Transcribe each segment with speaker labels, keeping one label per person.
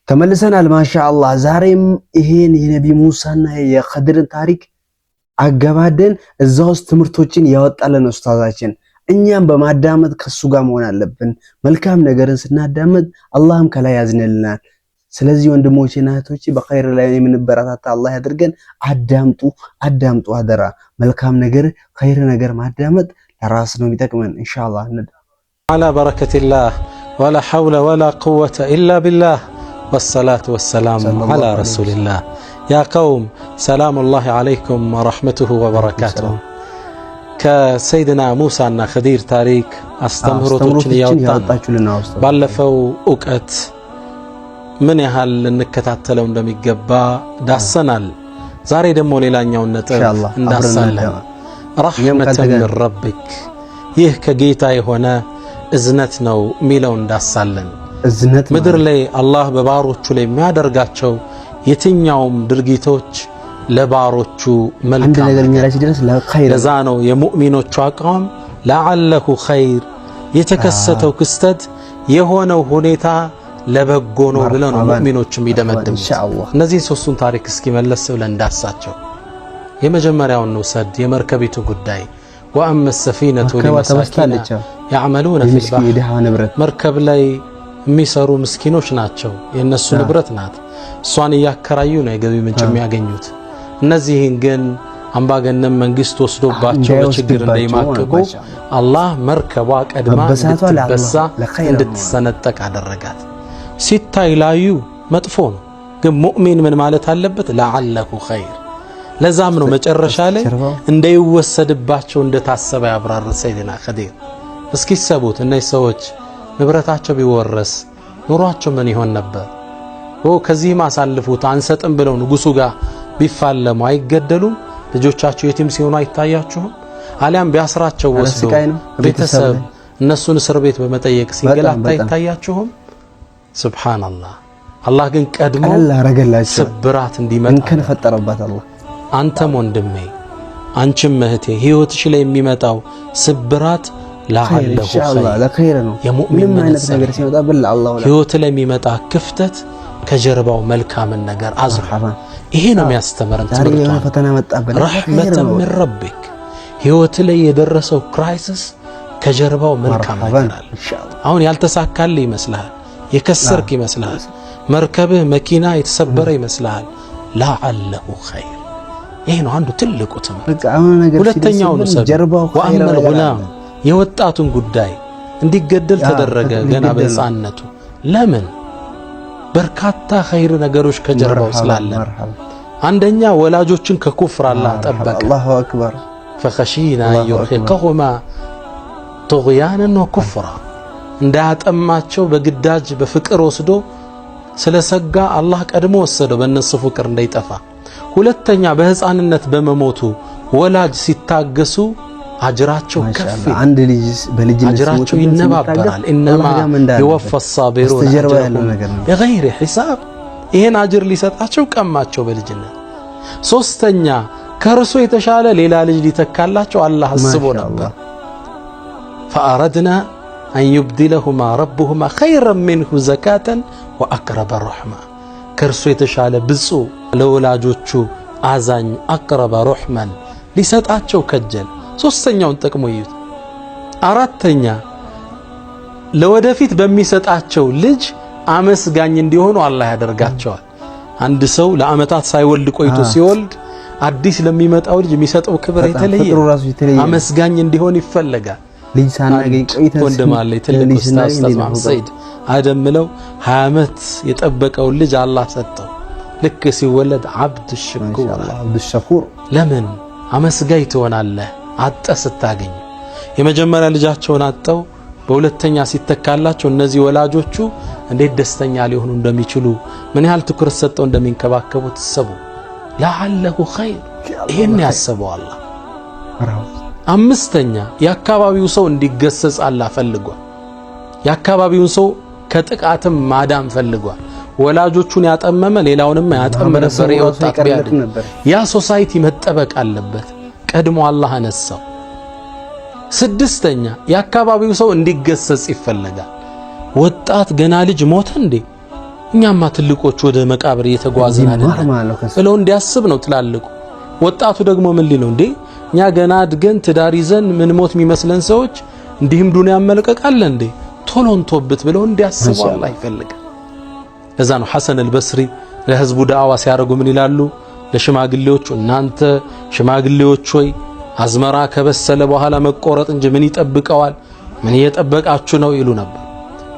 Speaker 1: ተመልሰናል ማሻአላህ ዛሬም ይሄን የነቢ ሙሳና የኸድርን ታሪክ አገባደን እዛው ውስጥ ትምርቶችን ያወጣለን ኡስታዛችን እኛም በማዳመጥ ከሱ ጋር መሆን አለብን መልካም ነገርን ስናዳመጥ አላህም ከላይ ያዝነልናል ስለዚህ ወንድሞቼና እህቶቼ በኸይር ላይ የምንበረታታ አላህ ያድርገን አዳምጡ አደራ መልካም ነገር ኸይር ነገር ማዳመጥ ለራስ ነው የሚጠቅመን ኢንሻአላህ
Speaker 2: على بركة الله ولا حول ولا قوة إلا بالله والصلاة والسلام على رسول الله يا قوم سلام الله عليكم ورحمته وبركاته كسيدنا موسى خدير تاريك استمهرتوچن ياوطان بالفو اوقت من يحل እንከታተለው እንደሚገባ ዳሰናል ዛሬ ደግሞ ሌላኛውን ነጥብ እንዳሳለን رحمة من ربك ይህ ከጌታ የሆነ እዝነት ነው ሚለው እንዳሳለን እዝነት ምድር ላይ አላህ በባሮቹ ላይ የሚያደርጋቸው የትኛውም ድርጊቶች ለባሮቹ መልካም ነገርኛ ላይ ሲደርስ ለኸይር ለዛ ነው የሙእሚኖቹ አቋም ለዓለሁ ኸይር የተከሰተው ክስተት የሆነው ሁኔታ ለበጎ ነው ብለው ነው ሙእሚኖቹ የሚደመድሙ እነዚህ ሶስቱን ታሪክ እስኪ መለስ ብለን እንዳሳቸው የመጀመሪያውን ነው ሰድ የመርከቢቱ ጉዳይ وأما السفينة لمساكين يعملون في البحر مركب ላይ የሚሰሩ ምስኪኖች ናቸው የነሱ ንብረት ናት ሷን ያከራዩ ነው የገቢ ምንጭ የሚያገኙት እነዚህን ግን አምባገነን መንግስት ወስዶባቸው በችግር እንዳይማቀቁ አላህ መርከቧ ቀድማ እንድትበሳ እንድትሰነጠቅ አደረጋት ሲታይ ላዩ መጥፎ ነው ግን ሙእሚን ምን ማለት አለበት ለዓለሁ ኸይር ለዛም ነው መጨረሻ ላይ እንዳይወሰድባቸው እንደታሰበ ያብራር ሰይድና ኸዲር እስኪ ሰቡት እነዚህ ሰዎች ንብረታቸው ቢወረስ ኑሯቸው ምን ይሆን ነበር ከዚህ ማሳልፉት አንሰጥም ብለው ንጉሱ ጋር ቢፋለሙ አይገደሉም ልጆቻቸው የቲም ሲሆኑ አይታያችሁም አሊያም ቢያስራቸው ወስዶ ቤተሰብ እነሱን እስር ቤት በመጠየቅ ሲንገላታ አይታያችሁም ሱብሃንአላህ አላህ ግን ቀድሞ ስብራት እንዲመጣ እንከን ፈጠረባት አላህ አንተም ወንድሜ አንቺም እህቴ ህይወትሽ ላይ የሚመጣው ስብራት ለዓለሁ ኸይር ነው የሙእሚን ነገር ሲመጣ በአላህ ህይወት ላይ የሚመጣ ክፍተት ከጀርባው መልካምን ነገር አዝራ ይሄ ነው የሚያስተምረን ትምህርቱ ፈተና መጣበለ ረህመተ من ربك ህይወት ላይ የደረሰው ክራይሲስ ከጀርባው መልካም ነገር አለ አሁን ያልተሳካል ይመስላል የከሰርክ ይመስላል መርከብህ መኪና የተሰበረ ይመስላል ለዓለሁ ኸይር ይሄ ነው አንዱ ትልቁ ትምህርት ሁለተኛው ነው ጀርባው ወአመል ጉላም የወጣቱን ጉዳይ እንዲገደል ተደረገ ገና በሕፃንነቱ ለምን በርካታ ኸይር ነገሮች ከጀርባው ስላለ አንደኛ ወላጆችን ከኩፍር አላህ ጠበቀ አላሁ አክበር فخشينا يرهقهما طغيانا وكفرا እንዳያጠማቸው በግዳጅ በፍቅር ወስዶ ስለሰጋ አላህ ቀድሞ ወሰደው በእነሱ ፍቅር እንዳይጠፋ ሁለተኛ በሕፃንነት በመሞቱ ወላጅ ሲታገሱ አጅራቸው ከፍ አንድ ልጅ በልጅነት አጅራቸው ይነባበራል انما يوفى الصابرون بغير حساب ይሄን አጅር ሊሰጣቸው ቀማቸው በልጅነት ሶስተኛ ከርሱ የተሻለ ሌላ ልጅ ሊተካላቸው አላህ አስቦ ነበር فأردنا أن يبدلهما ربهما خيرا منه زكاة وأقرب رحمة ከርሱ የተሻለ ብፁ ለወላጆቹ አዛኝ አቅረበ ረህማን ሊሰጣቸው ከጀል ሶስተኛውን ጥቅሙ ይዩት አራተኛ ለወደፊት በሚሰጣቸው ልጅ አመስጋኝ እንዲሆኑ አላህ ያደርጋቸዋል አንድ ሰው ለአመታት ሳይወልድ ቆይቶ ሲወልድ አዲስ ለሚመጣው ልጅ የሚሰጠው ክብር የተለየ አመስጋኝ እንዲሆን ይፈልጋል ልጅ ሳናገኝ ቆይተን ወንድማለይ ትልቅ ኡስታዝ ሰይድ አደምለው 20 አመት የጠበቀው ልጅ አላህ ሰጠው ልክ ሲወለድ አብድ ሸኩር ለምን አመስጋኝ ትሆናለህ አጠስታገኝ የመጀመሪያ ልጃቸውን አጠው በሁለተኛ ሲተካላቸው እነዚህ ወላጆቹ እንዴት ደስተኛ ሊሆኑ እንደሚችሉ ምን ያህል ትኩረት ሰጠው እንደሚንከባከቡ ተሰቡ ለዓለሁ ኸይር ይሄን ያሰበው አላህ አምስተኛ የአካባቢው ሰው እንዲገሰጽ አላህ ፈልጓል የአካባቢውን ሰው ከጥቃትም ማዳም ፈልጓል ወላጆቹን ያጠመመ ሌላውንም ያጠመ ነበር የወጣት ቢያድ ያ ሶሳይቲ መጠበቅ አለበት ቀድሞ አላህ አነሳው ስድስተኛ የአካባቢው ሰው እንዲገሰጽ ይፈልጋል ወጣት ገና ልጅ ሞተ እንዴ እኛማ ትልቆች ወደ መቃብር እየተጓዝን አይደለም ብለው እንዲያስብ ነው ትላልቁ። ወጣቱ ደግሞ ምን ሊለው እንዴ እኛ ገና አድገን ትዳር ይዘን ምን ሞት የሚመስለን ሰዎች እንዲህም ዱንያ መልቀቃለ እንዴ ቶሎን ቶብት ብለው እንዲያስቡ አላህ ይፈልጋል። ለዛ ነው ሐሰን አልበስሪ ለህዝቡ ዳዕዋ ሲያደርጉ ምን ይላሉ? ለሽማግሌዎቹ እናንተ ሽማግሌዎች ሆይ አዝመራ ከበሰለ በኋላ መቆረጥ እንጂ ምን ይጠብቀዋል? ምን እየጠበቃችሁ ነው ይሉ ነበር።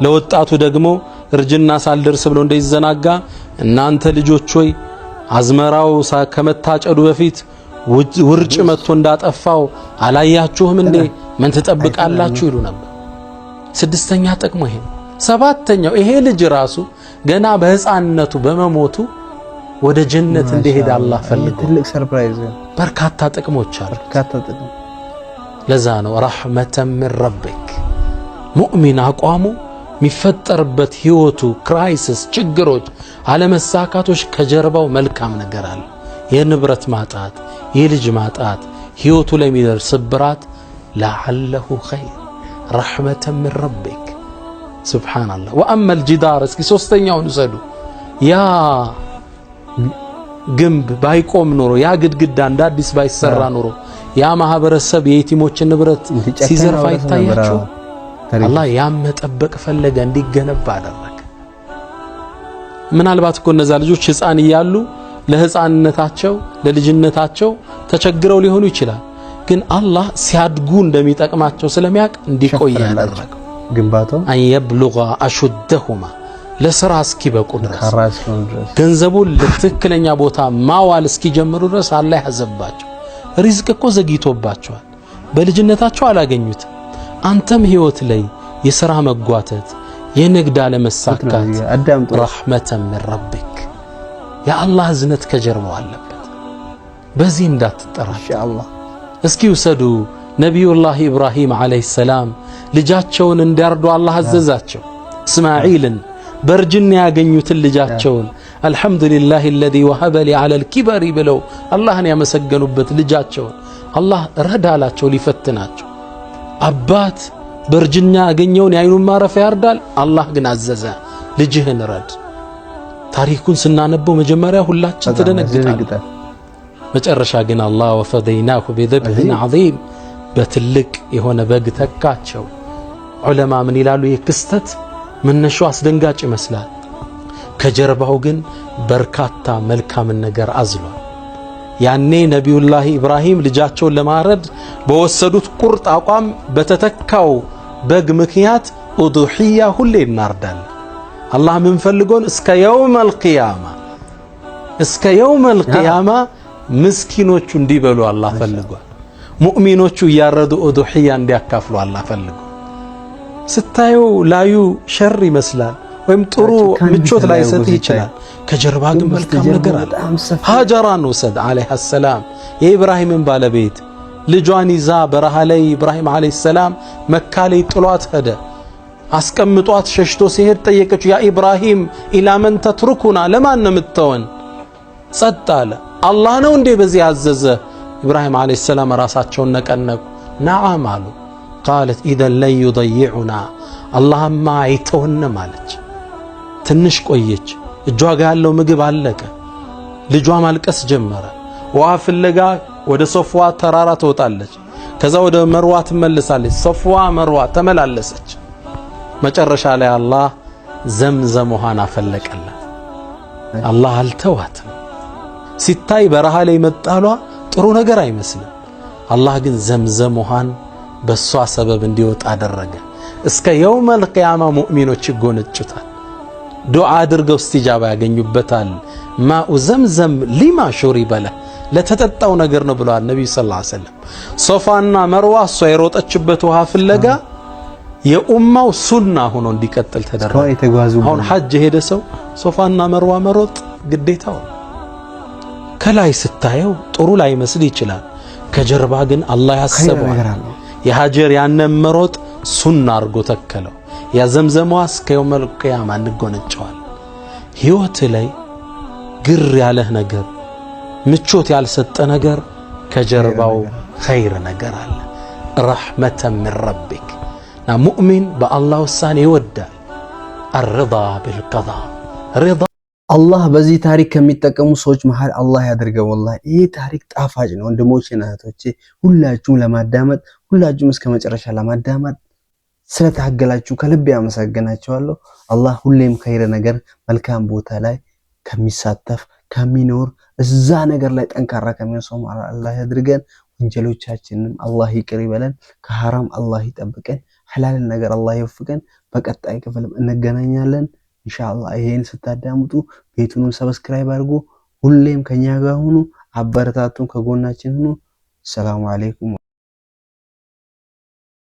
Speaker 2: ለወጣቱ ደግሞ እርጅና ሳልደርስ ብሎ እንደይዘናጋ እናንተ ልጆች ሆይ አዝመራው ከመታጨዱ በፊት ውርጭ መጥቶ እንዳጠፋው አላያችሁም እንዴ? ምን ትጠብቃላችሁ ይሉ ነበር። ስድስተኛ ጥቅሙ ይሄ። ሰባተኛው ይሄ ልጅ ራሱ ገና በህፃንነቱ በመሞቱ ወደ ጀነት እንዲሄድ አላህ ፈልጎ
Speaker 1: ትልቅ ሰርፕራይዝ
Speaker 2: በርካታ ጥቅሞች አሉ። ለዛ ነው ረህመተን ሚን ረቢክ ሙእሚን አቋሙ የሚፈጠርበት ህይወቱ ክራይሲስ ችግሮች አለመሳካቶች ከጀርባው መልካም ነገር አለ። የንብረት ማጣት የልጅ ማጣት ህይወቱ ላይ የሚደርስ ስብራት ለዓለሁ ኸይር ረህመተን ሚን ረቢክ ሱብሃንአላህ። ወአማ አልጂዳር እስኪ ሶስተኛውን ውሰዱ። ያ ግንብ ባይቆም ኖሮ ያ ግድግዳ እንደ አዲስ ባይሰራ ኖሮ ያ ማህበረሰብ የየቲሞችን ንብረት ሲዘርፍ አይታያችሁ? አላህ ያም መጠበቅ ፈለገ እንዲገነባ አደረገ። ምናልባት እኮ እነዛ ልጆች ህፃን እያሉ ለህፃንነታቸው ለልጅነታቸው ተቸግረው ሊሆኑ ይችላል። ግን አላህ ሲያድጉ እንደሚጠቅማቸው ስለሚያውቅ እንዲቆይ ያደረገው
Speaker 1: ግንባታው
Speaker 2: አንየብሉጋ አሹደሁማ ለሥራ እስኪበቁ ድረስ ገንዘቡን ለትክክለኛ ቦታ ማዋል እስኪጀምሩ ድረስ አላህ ያዘባቸው። ሪዝቅ እኮ ዘግይቶባቸዋል፣ በልጅነታቸው አላገኙት። አንተም ህይወት ላይ የሥራ መጓተት የንግድ አለመሳካት ረህመተን ሚን ረቢክ የአላህ እዝነት ከጀርባው አለበት። በዚህ እንዳትጠራጠር ኢንሻአላህ። እስኪ ውሰዱ ነቢዩላህ ኢብራሂም ዓለይሂ ሰላም ልጃቸውን እንዲያርዱ አላህ አዘዛቸው። እስማዒልን በርጅና ያገኙትን ልጃቸውን አልሐምዱሊላሂ አለዚ ወሀበ ሊ ዐለል ኪበሪ ብለው አላህን ያመሰገኑበት ልጃቸውን አላህ ረዳላቸው ሊፈትናቸው። አባት በርጅና ያገኘውን የአይኑን ማረፊያ ያርዳል። አላህ ግን አዘዘ ልጅህን ረድ። ታሪኩን ስናነበው መጀመሪያ ሁላችን ተደነግጣለን። መጨረሻ ግን አላህ ወፈደይናሁ ቢዘብሕን ዐዚም በትልቅ የሆነ በግ ተካቸው። ዑለማ ምን ይላሉ? የክስተት መነሻው አስደንጋጭ ይመስላል፣ ከጀርባው ግን በርካታ መልካምን ነገር አዝሏል። ያኔ ነቢዩላህ ኢብራሂም ልጃቸውን ለማረድ በወሰዱት ቁርጥ አቋም በተተካው በግ ምክንያት ኡዱሂያ ሁሌ እናርዳለን። አላህ ምን ፈልጎን እስከ የውመል ቂያማ ምስኪኖቹ እንዲበሉ አላህ ፈልጓል። ሙእሚኖቹ እያረዱ ኡዱሂያ እንዲያካፍሉ አላህ ፈልጓል። ስታየው ላዩ ሸር ይመስላል ወይም ጥሩ ምቾት ላይ ሰጥ ይችላል፣ ከጀርባ ግን መልካም ነገር አለ። ሃጀራን ወሰድ አለይሃ ሰላም የኢብራሂምን ባለቤት ልጇን ይዛ በረሃ ላይ ኢብራሂም አለይሂ ሰላም መካ ላይ ጥሏት ሄደ። አስቀምጧት ሸሽቶ ሲሄድ ጠየቀችው፣ ያ ኢብራሂም ኢላ መን ተትሩኩና ለማን ነው የምትተወን? ጸጥ አለ። አላህ ነው እንዴ በዚህ ያዘዘ? ኢብራሂም አለይሂ ሰላም ራሳቸውን ነቀነቁ። ነዓም አሉ። ቃለት ኢዘን ለን ዩضይዑና አላህማ አይተውንም አለች። ትንሽ ቆየች። እጇ ጋር ያለው ምግብ አለቀ። ልጇ ማልቀስ ጀመረ። ውሃ ፍለጋ ወደ ሶፍዋ ተራራ ትወጣለች። ከዛ ወደ መርዋ ትመለሳለች። ሶፍዋ መርዋ ተመላለሰች። መጨረሻ ላይ አላህ ዘምዘም ውሃን አፈለቀላት። አላህ አልተዋትም። ሲታይ በረሃ ላይ መጣሏ ጥሩ ነገር አይመስልም። አላህ ግን ዘምዘም ውሃን በሷ ሰበብ እንዲወጣ አደረገ። እስከ የውመል ቂያማ ሙእሚኖች ይጎነጩታል። ዱዓ አድርገው እስቲጃባ ያገኙበታል። ማኡ ዘምዘም ሊማ ሹሪበ ለህ ለተጠጣው ነገር ነው ብለዋል ነብዩ ሰለላሁ ዐለይሂ ወሰለም። ሶፋና መርዋ እሷ የሮጠችበት ውሃ ፍለጋ የኡማው ሱና ሆኖ እንዲቀጥል ተደረገ። አሁን ሐጅ ሄደ ሰው ሶፋና መርዋ መሮጥ ግዴታው። ከላይ ስታየው ጥሩ ላይ መስል ይችላል፣ ከጀርባ ግን አላህ ያሰበው የሀጀር ያንን መሮጥ ሱና አርጎ ተከለው። ያ ዘምዘም እስከ የውመል ቂያማ እንጎነጨዋል። ህይወት ላይ ግር ያለህ ነገር ምቾት ያልሰጠ ነገር ከጀርባው ኸይር ነገር አለ። ረህመተን ሚን ረቢክ ሙእሚን በአላህ ውሳኔ ይወዳል። አርዳ ቢልቀዳ ሪዳ
Speaker 1: አላህ በዚህ ታሪክ ከሚጠቀሙ ሰዎች መሃል አላህ ያድርገው። ወላሂ ይህ ታሪክ ጣፋጭ ነው። ወንድሞቼና እህቶቼ ሁላችሁም ለማዳመጥ ሁላችሁም እስከ መጨረሻ ለማዳመጥ ስለታገላችሁ ከልብ ያመሰግናችኋለሁ። አላህ ሁሌም ኸይር ነገር መልካም ቦታ ላይ ከሚሳተፍ ከሚኖር እዛ ነገር ላይ ጠንካራ ከሚሆን ሰው አላህ ያድርገን። ወንጀሎቻችንን አላህ ይቅር ይበለን። ከሐራም አላህ ይጠብቀን። ሐላልን ነገር አላህ ይወፍቀን። በቀጣይ ክፍልም እንገናኛለን ኢንሻአላህ። ይሄን ስታዳምጡ ቤቱን ሰብስክራይብ አድርጉ። ሁሌም ከኛ ጋር ሁኑ። አበረታቱን፣ ከጎናችን ሁኑ። ሰላም አለይኩም።